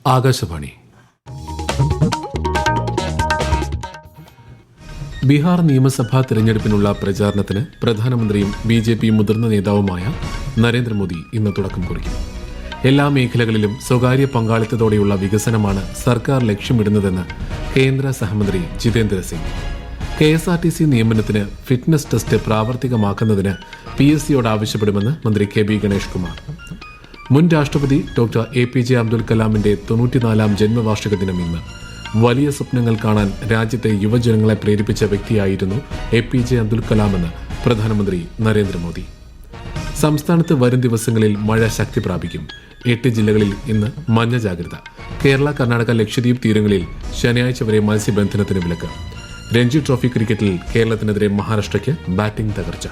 ആകാശവാണി. ബീഹാർ നിയമസഭാ തെരഞ്ഞെടുപ്പിനുള്ള പ്രചാരണത്തിന് പ്രധാനമന്ത്രിയും BJP മുതിർന്ന നേതാവുമായ നരേന്ദ്രമോദി ഇന്ന് തുടക്കം കുറിക്കും. എല്ലാ മേഖലകളിലും സ്വകാര്യ പങ്കാളിത്തത്തോടെയുള്ള വികസനമാണ് സർക്കാർ ലക്ഷ്യമിടുന്നതെന്ന് കേന്ദ്ര സഹമന്ത്രി ജിതേന്ദ്ര സിംഗ്. KSRTC നിയമനത്തിന് ഫിറ്റ്നസ് ടെസ്റ്റ് പ്രാവർത്തികമാക്കുന്നതിന് PSCയോട് ആവശ്യപ്പെടുമെന്ന് മന്ത്രി KB ഗണേഷ് കുമാർ. മുൻ രാഷ്ട്രപതി ഡോക്ടർ APJ അബ്ദുൽ കലാമിന്റെ 94ാം ജന്മവാർഷിക ദിനം ഇന്ന്. വലിയ സ്വപ്നങ്ങൾ കാണാൻ രാജ്യത്തെ യുവജനങ്ങളെ പ്രേരിപ്പിച്ച വ്യക്തിയായിരുന്നു APJ അബ്ദുൽ കലാമെന്ന് പ്രധാനമന്ത്രി നരേന്ദ്രമോദി. സംസ്ഥാനത്ത് വരും ദിവസങ്ങളിൽ മഴ ശക്തി പ്രാപിക്കും. 8 ജില്ലകളിൽ ഇന്ന് മഞ്ഞ ജാഗ്രത. കേരള, കർണാടക, ലക്ഷദ്വീപ് തീരങ്ങളിൽ ശനിയാഴ്ച വരെ മത്സ്യബന്ധനത്തിന് വിലക്ക്. രഞ്ജി ട്രോഫി ക്രിക്കറ്റിൽ കേരളത്തിനെതിരെ മഹാരാഷ്ട്രയ്ക്ക് ബാറ്റിംഗ് തകർച്ച.